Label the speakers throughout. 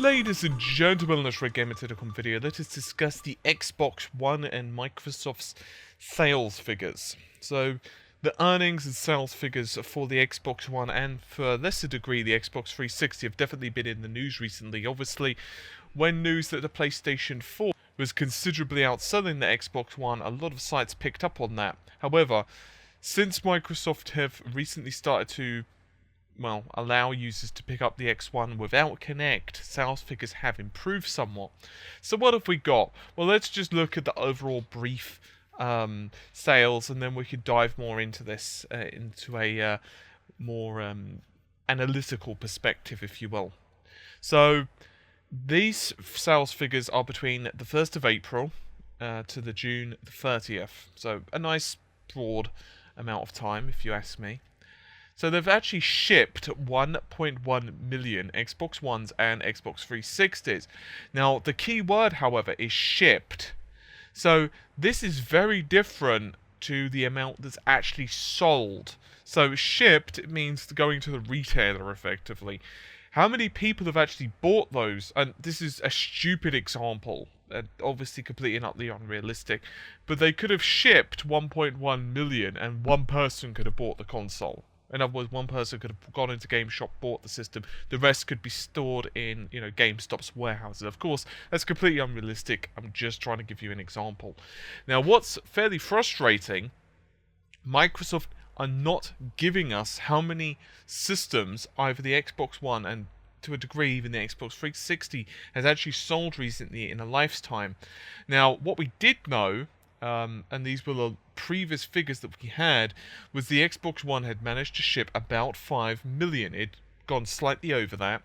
Speaker 1: Ladies and gentlemen, in this Red Gamer Telecom video, let us discuss the Xbox One and Microsoft's sales figures. So, the earnings and sales figures for the Xbox One and, for a lesser degree, the Xbox 360 have definitely been in the news recently. Obviously, when news that the PlayStation 4 was considerably outselling the Xbox One, a lot of sites picked up on that. However, since Microsoft have recently started to allow users to pick up the X1 without Kinect, sales figures have improved somewhat. So what have we got? Well, let's just look at the overall brief sales, and then we could dive more into this, into a more analytical perspective, if you will. So these sales figures are between the 1st of April to the June the 30th. So a nice broad amount of time, if you ask me. So they've actually shipped 1.1 million Xbox Ones and Xbox 360s. Now, the key word, however, is shipped. So this is very different to the amount that's actually sold. So shipped means going to the retailer, effectively. How many people have actually bought those? And this is a stupid example, obviously completely and utterly unrealistic, but they could have shipped 1.1 million and one person could have bought the console. In other words, one person could have gone into GameStop, bought the system. The rest could be stored in, GameStop's warehouses. Of course, that's completely unrealistic. I'm just trying to give you an example. Now, what's fairly frustrating, Microsoft are not giving us how many systems either the Xbox One and, to a degree, even the Xbox 360 has actually sold recently in a lifetime. Now, what we did know, and these were the previous figures that we had, was the Xbox One had managed to ship about 5 million. It'd gone slightly over that,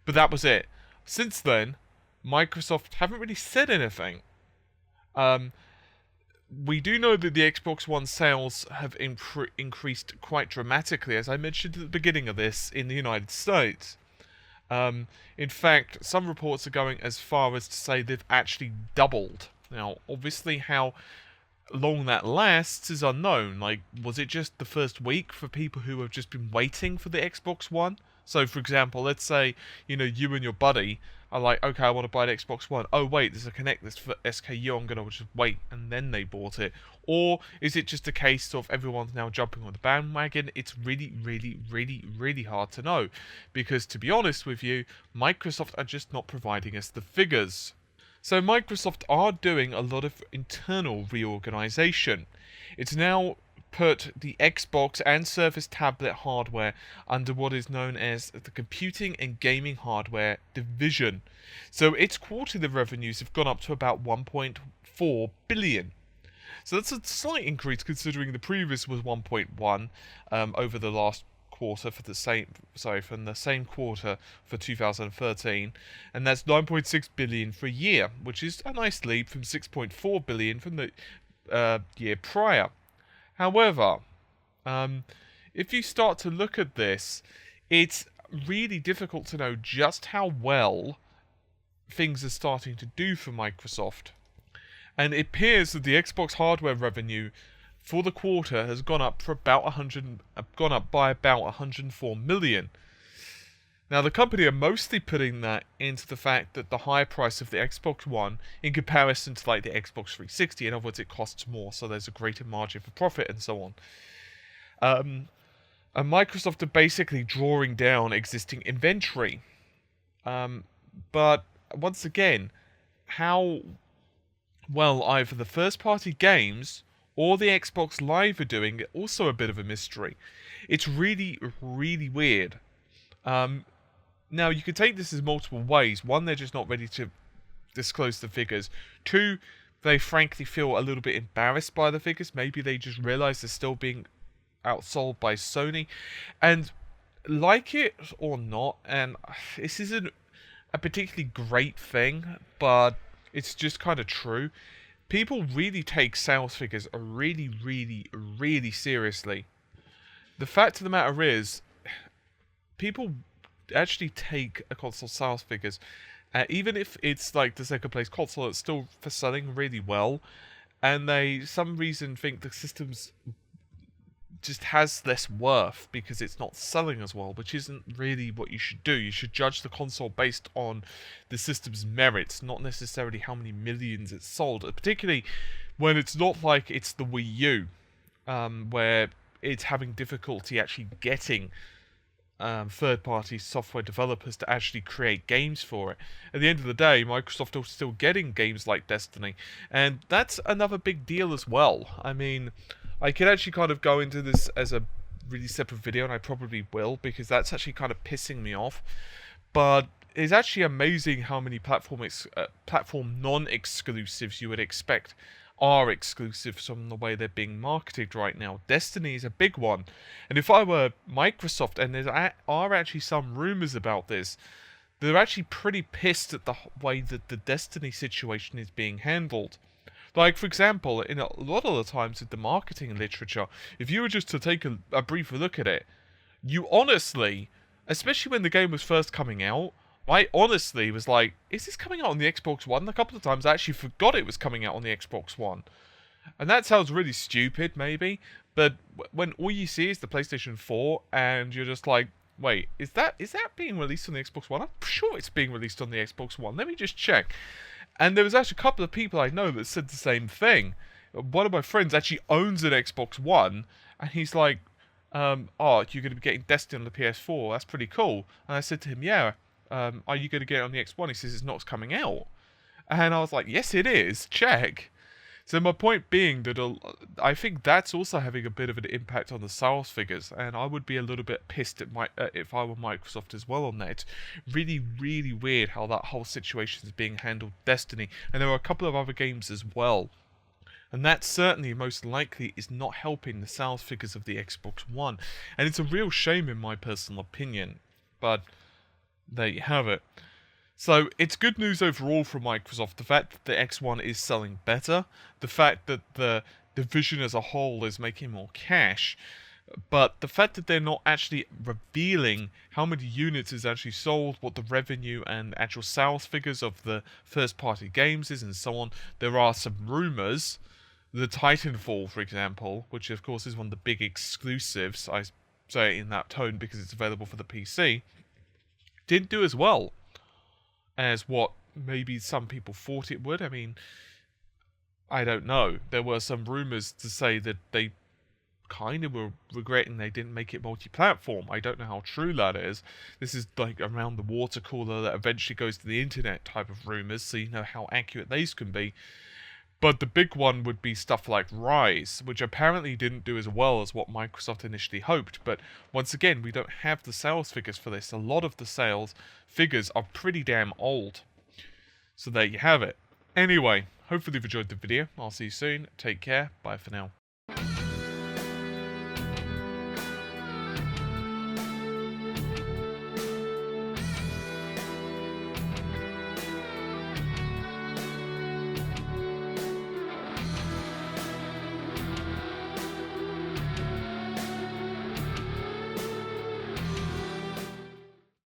Speaker 1: but that was it. Since then, Microsoft haven't really said anything. We do know that the Xbox One sales have increased quite dramatically, as I mentioned at the beginning of this, in the United States. In fact, some reports are going as far as to say they've actually doubled. Now, obviously, how long that lasts is unknown. Like, was it just the first week for people who have just been waiting for the Xbox One? So, for example, let's say, you and your buddy are like, okay, I want to buy an Xbox One. Oh, wait, there's a Kinect that's for SKU. I'm going to just wait. And then they bought it. Or is it just a case of everyone's now jumping on the bandwagon? It's really, really, really, really hard to know. Because, to be honest with you, Microsoft are just not providing us the figures. So Microsoft are doing a lot of internal reorganization. It's now put the Xbox and Surface tablet hardware under what is known as the Computing and Gaming Hardware Division. So its quarterly revenues have gone up to about 1.4 billion. So that's a slight increase considering the previous was 1.1 over the last quarter from the same quarter for 2013, and that's 9.6 billion for a year, which is a nice leap from 6.4 billion from the year prior. However, if you start to look at this, it's really difficult to know just how well things are starting to do for Microsoft. And it appears that the Xbox hardware revenue for the quarter has gone up by about 104 million. Now, the company are mostly putting that into the fact that the higher price of the Xbox One in comparison to like the Xbox 360, in other words, it costs more, so there's a greater margin for profit and so on. And Microsoft are basically drawing down existing inventory. But once again, how well either the first-party games or the Xbox Live are doing, also a bit of a mystery. It's really, really weird. Now, you could take this as multiple ways. One, they're just not ready to disclose the figures. Two, they frankly feel a little bit embarrassed by the figures. Maybe they just realize they're still being outsold by Sony. And like it or not, and this isn't a particularly great thing, but it's just kind of true. People really take sales figures really, really, really seriously. The fact of the matter is, people actually take a console sales figures, even if it's like the second place console, it's still for selling really well, and they some reason think the system's just has less worth because it's not selling as well, which isn't really what you should do. You should judge the console based on the system's merits, not necessarily how many millions it's sold, particularly when it's not like it's the Wii U, where it's having difficulty actually getting third-party software developers to actually create games for it. At the end of the day, Microsoft are still getting games like Destiny, and that's another big deal as well. I mean, I could actually kind of go into this as a really separate video, and I probably will, because that's actually kind of pissing me off. But it's actually amazing how many platform non-exclusives you would expect are exclusives from the way they're being marketed right now. Destiny is a big one. And if I were Microsoft, and there are actually some rumors about this, they're actually pretty pissed at the way that the Destiny situation is being handled. Like, for example, in a lot of the times with the marketing literature, if you were just to take a brief look at it, you honestly, especially when the game was first coming out, I honestly was like, is this coming out on the Xbox One? A couple of times I actually forgot it was coming out on the Xbox One. And that sounds really stupid, maybe, but when all you see is the PlayStation 4, and you're just like, wait, is that being released on the Xbox One? I'm sure it's being released on the Xbox One. Let me just check. And there was actually a couple of people I know that said the same thing. One of my friends actually owns an Xbox One, and he's like, oh, you're going to be getting Destiny on the PS4. That's pretty cool. And I said to him, yeah, are you going to get it on the X1? He says it's not coming out. And I was like, yes, it is. Check. So my point being that I think that's also having a bit of an impact on the sales figures, and I would be a little bit pissed at if I were Microsoft as well on that. It's really, really weird how that whole situation is being handled. Destiny, and there are a couple of other games as well, and that certainly most likely is not helping the sales figures of the Xbox One, and it's a real shame in my personal opinion. But there you have it. So, it's good news overall from Microsoft, the fact that the X1 is selling better, the fact that the division as a whole is making more cash, but the fact that they're not actually revealing how many units is actually sold, what the revenue and actual sales figures of the first-party games is, and so on. There are some rumours. The Titanfall, for example, which of course is one of the big exclusives, I say it in that tone because it's available for the PC, didn't do as well as what maybe some people thought it would. I mean, I don't know. There were some rumors to say that they kind of were regretting they didn't make it multi-platform. I don't know how true that is. This is like around the water cooler that eventually goes to the internet type of rumors, so you know how accurate these can be. But the big one would be stuff like Rise, which apparently didn't do as well as what Microsoft initially hoped. But once again, we don't have the sales figures for this. A lot of the sales figures are pretty damn old. So there you have it. Anyway, hopefully you've enjoyed the video. I'll see you soon. Take care. Bye for now.